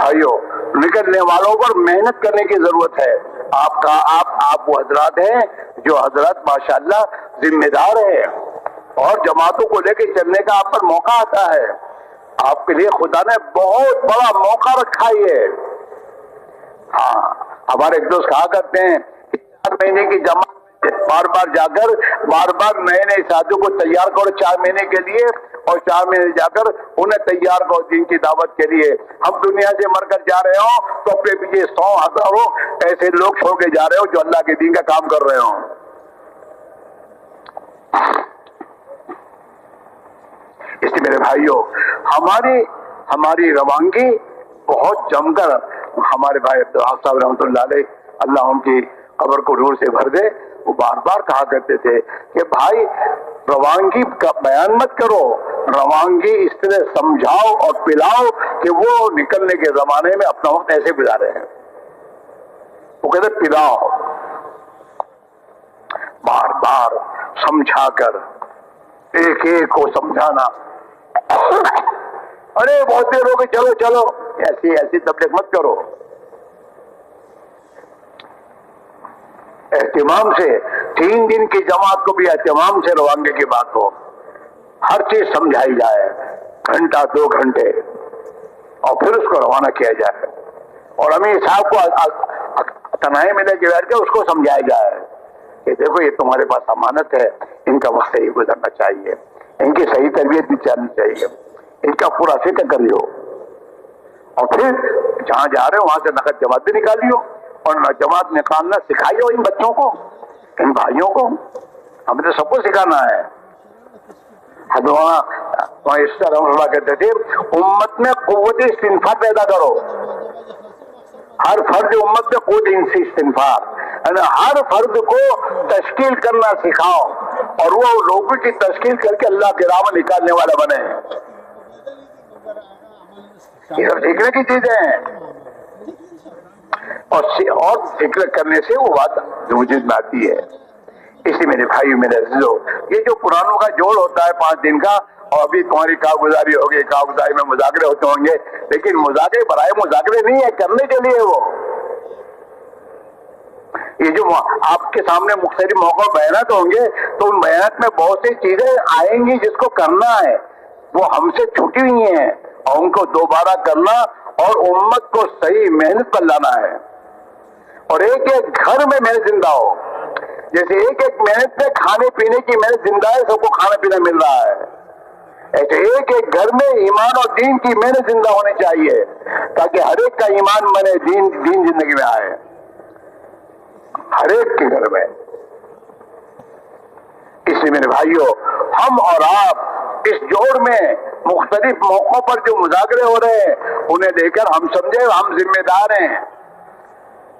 بھائیوں، نکلنے والوں پر محنت کرنے کی ضرورت ہے۔ آپ وہ حضرات ہیں جو حضرات ماشاءاللہ ذمہ دار ہیں اور جماعتوں کو لے کے چلنے کا آپ پر موقع آتا ہے۔ آپ کے لیے خدا نے بہت بڑا موقع رکھا ہے۔ ہاں، ہمارے ایک دوست کہا کرتے ہیں کہ 4 مہینے کی جماعت بار بار نئے نئے ساتھیوں کو تیار کرو 4 مہینے کے لیے، اور 4 مہینے جا کر انہیں تیار کرو دین کی دعوت کے لیے۔ ہم دنیا سے مر کر جا رہے ہوں تو اپنے پیچھے 100 ہزاروں ایسے لوگ چھوڑ کے جا رہے ہو جو اللہ کے دین کا کام کر رہے ہوں۔ اس لیے میرے بھائیوں، ہماری روانگی بہت جم کر، ہمارے بھائی عبدالحق صاحب رحمۃ اللہ علیہ، اللہ ان کی قبر کو نور سے بھر دے، وہ بار بار کہا کرتے تھے کہ بھائی روانگی کا بیان مت کرو، روانگی اس طرح سمجھاؤ اور پلاؤ کہ وہ نکلنے کے زمانے میں اپنا وقت ایسے گزارے ہیں۔ وہ کہتے پلاؤ، بار بار سمجھا کر، ایک ایک کو سمجھانا۔ ارے بہت دیر ہو گئی، چلو چلو، ایسی تبلیغ مت کرو۔ اہتمام سے 3 دن کی جماعت کو بھی اہتمام سے روانگی کی بات ہو، ہر چیز سمجھائی جائے، گھنٹہ 2 گھنٹے، اور پھر اس کو روانہ کیا جائے، اور امیر صاحب کو تنہائی میں لے کے بیٹھ کے اس کو سمجھایا جائے کہ دیکھو یہ تمہارے پاس امانت ہے، ان کا وقت صحیح گزرنا چاہیے، ان کی صحیح تربیت بھی چلنی چاہیے، ان کا پورا فکر کریو، اور پھر جہاں جا رہے ہو وہاں سے نقد جماعت بھی نکالیو، اور جماعت نکالنا سکھائیو ان بچوں کو، ان بھائیوں کو۔ ہمیں تو سب کو سکھانا ہے۔ اس طرح کہتے تھے امت میں قوت استنفار پیدا کرو، ہر فرد امت میں قوت استنفار، یعنی ہر فرد کو تشکیل کرنا سکھاؤ، اور وہ لوگوں کی تشکیل کر کے اللہ کے راہ میں نکالنے والا بنے۔ یہ سب سیکھنے کی چیزیں ہیں، اور فکر کرنے سے وہ بات وجود میں آتی ہے۔ اسی میرے بھائی میرے عزیزو، یہ جو پرانوں کا جوڑ ہوتا ہے 5 دن کا، اور ابھی تمہاری کارگزاری ہوگی، کارگزاری میں مذاکرے ہوتے ہوں گے، لیکن مذاکرے برائے مذاکرے نہیں ہے، کرنے کے لیے وہ۔ یہ جو آپ کے سامنے مختلف موقع بیانات ہوں گے، تو ان بیانات میں بہت سی چیزیں آئیں گی جس کو کرنا ہے، وہ ہم سے چھٹی ہوئی ہیں، اور ان کو دوبارہ کرنا اور امت کو صحیح محنت پر لانا ہے۔ اور ایک ایک گھر میں محنت زندہ ہو، جیسے ایک ایک محنت میں کھانے پینے کی محنت زندہ ہے، سب کو کھانا پینا مل رہا ہے، ایسے ایک ایک گھر میں ایمان اور دین کی محنت زندہ ہونی چاہیے، تاکہ ہر ایک کا ایمان بنے، دین زندگی میں آئے، ہر ایک کے گھر میں۔ اس لیے میرے بھائیوں، ہم اور آپ اس جوڑ میں مختلف موقعوں پر جو مذاکرے ہو رہے ہیں، انہیں لے کر ہم سمجھے ہم ذمہ دار ہیں۔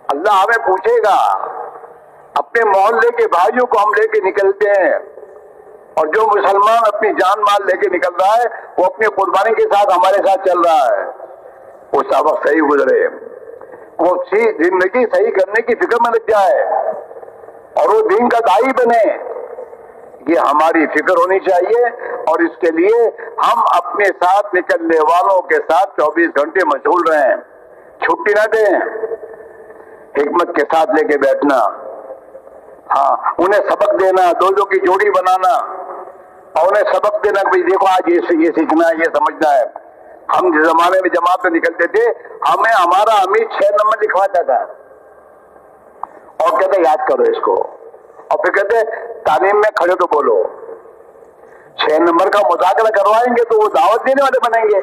اللہ ہمیں پوچھے گا، اپنے محلے کے بھائیوں کو ہم لے کے نکلتے ہیں، اور جو مسلمان اپنی جان مال لے کے نکل رہا ہے، وہ اپنی قربانی کے ساتھ ہمارے ساتھ چل رہا ہے، وہ سبق صحیح گزرے، وہ زندگی صحیح کرنے کی فکر میں لگ جائے، اور وہ دین کا داعی بنے۔ یہ ہماری فکر ہونی چاہیے، اور اس کے لیے ہم اپنے ساتھ نکلنے والوں کے ساتھ 24 گھنٹے مشغول رہیں، چھٹی نہ دیں، حکمت کے ساتھ لے کے بیٹھنا، ہاں انہیں سبق دینا، دو کی جوڑی بنانا، اور انہیں سبق دینا کہ دیکھو آج یہ سیکھنا ہے، یہ سمجھنا ہے۔ ہم جس زمانے میں جماعت میں نکلتے تھے، ہمیں ہمارا امیر 6 نمبر لکھواتا تھا، اور کہتے یاد کرو اس کو، اور پھر کہتے تعلیم میں کھڑے تو بولو۔ 6 نمبر کا مذاکرہ کروائیں گے تو وہ دعوت دینے والے بنیں گے۔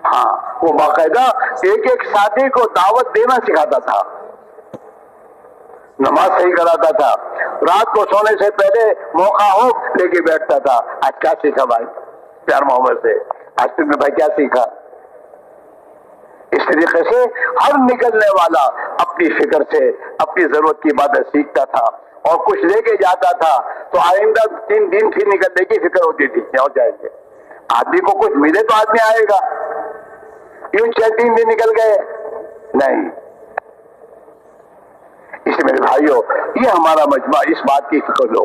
ہاں، وہ باقاعدہ ایک ایک ساتھی کو دعوت دینا سکھاتا تھا، نماز صحیح کراتا تھا، رات کو سونے سے پہلے موقع ہو لے کے بیٹھتا تھا، آج کیا سیکھا بھائی پیار محبت سے، آج تم نے بھائی کیا سیکھا۔ اس طریقے سے ہر نکلنے والا اپنی فکر سے اپنی ضرورت کی باتیں سیکھتا تھا، اور کچھ لے کے جاتا تھا تو آئندہ 3 دن پھر نکلنے کی فکر ہوتی تھی، کیا ہو جائیں گے، آدمی کو کچھ ملے تو آدمی آئے گا، یوں 3 دن نکل گئے نہیں۔ اس لیے میرے بھائیوں، یہ ہمارا مجمع، اس بات کی فکر لو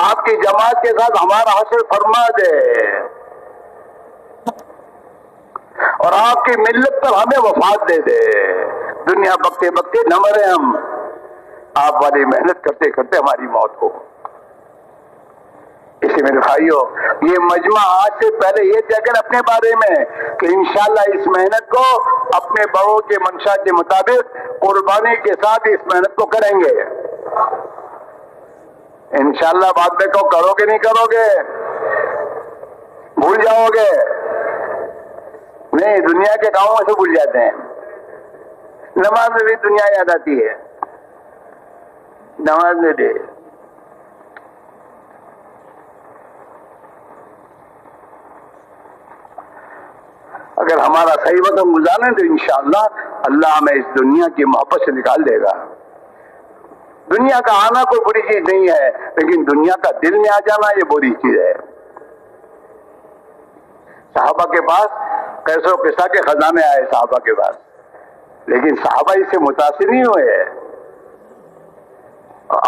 آپ کی جماعت کے ساتھ ہمارا حشر فرما دے اور آپ کی ملت پر ہمیں وفات دے دے. دنیا بکتے بکتے نہ مرے ہم، آپ والی محنت کرتے کرتے ہماری موت ہو. اسی میرے بھائیو، یہ مجمع آج سے پہلے یہ طے کریں اپنے بارے میں کہ انشاءاللہ اس محنت کو اپنے بڑوں کے منشا کے مطابق قربانی کے ساتھ اس محنت کو کریں گے. انشاءاللہ بعد میں کو کرو گے نہیں کرو گے، بھول جاؤ گے؟ نہیں، دنیا کے کاموں سے بھول جاتے ہیں. نماز میں بھی دنیا یاد آتی ہے، نماز میں بھی. اگر ہمارا صحیح وقت گزاریں تو انشاءاللہ اللہ ہمیں اس دنیا کی محبت سے نکال دے گا. دنیا کا آنا کوئی بری چیز نہیں ہے، لیکن دنیا کا دل میں آ جانا یہ بری چیز ہے. صحابہ کے پاس قیس و قصہ کے خزانے آئے صحابہ کے پاس، لیکن صحابہ اس سے متاثر نہیں ہوئے.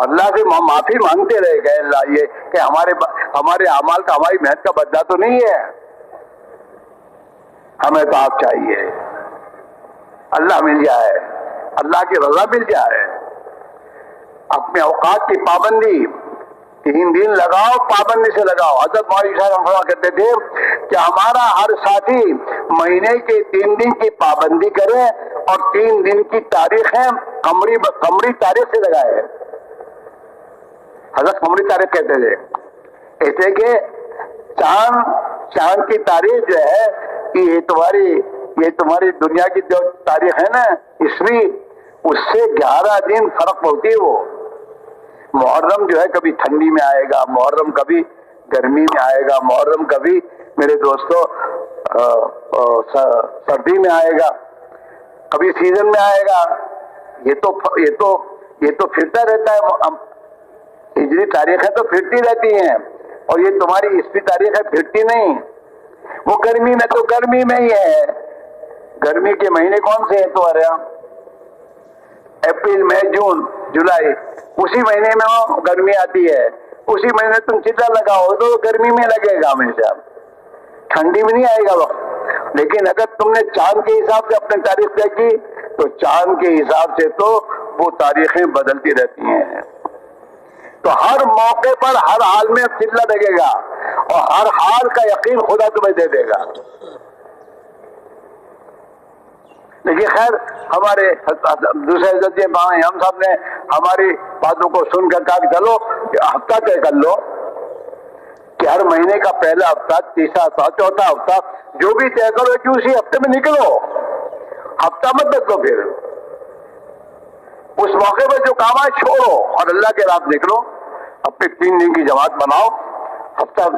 اللہ سے معافی مانگتے رہے کہ اللہ یہ کہ ہمارے اعمال کا، ہماری محنت کا بدلہ تو نہیں ہے، ہمیں تو آپ چاہیے. اللہ مل جائے، اللہ کی رضا مل جائے. اپنے اوقات کی پابندی 3 دن لگاؤ، پابندی سے لگاؤ. حضرت مولانا صاحب فرمایا کرتے تھے کہ ہمارا ہر ساتھی مہینے کے 3 دن کی پابندی کرے اور 3 دن کی تاریخیں قمری تاریخ سے لگائے. حضرت قمری تاریخ کہتے تھے، ایسے کہ چاند کی تاریخ جو ہے یہ تمہاری دنیا کی جو تاریخ ہے نا عیسوی، اس سے 11 دن فرق ہوتی ہے. وہ محرم جو ہے کبھی ٹھنڈی میں آئے گا، محرم کبھی گرمی میں آئے گا، محرم کبھی میرے دوستوں سردی میں آئے گا، کبھی سیزن میں آئے گا. یہ تو پھرتا رہتا ہے. ہجری تاریخیں تو پھرتی رہتی ہیں اور یہ تمہاری عیسوی تاریخ ہے پھرتی نہیں. وہ گرمی میں تو گرمی میں ہی ہے. گرمی کے مہینے کون سے ہیں تمہارے یہاں؟ اپریل، مئی، جون، جولائی. اسی مہینے میں وہ گرمی آتی ہے. اسی مہینے تم چتا لگاؤ تو گرمی میں لگے گا ہمیشہ، ٹھنڈی میں نہیں آئے گا وقت. لیکن اگر تم نے چاند کے حساب سے اپنی تاریخ طے کی تو چاند کے حساب سے تو وہ تاریخیں بدلتی رہتی ہیں. تو ہر موقع پر ہر حال میں چلا لگے گا اور ہر حال کا یقین خدا تمہیں دے دے گا. لیکن خیر ہمارے دوسرے حضرت ہم صاحب نے ہماری باتوں کو سن کر کہا کہ چلو ہفتہ طے کر لو کہ ہر مہینے کا پہلا ہفتہ، تیسرا ہفتہ، چوتھا ہفتہ جو بھی طے کرو کہ اسی ہفتے میں نکلو. ہفتہ مت بدلو. پھر اس موقع پر جو کام ہے چھوڑو اور اللہ کے راہ نکلو. اپنے 3 دن کی جماعت بناؤ. ہفتہ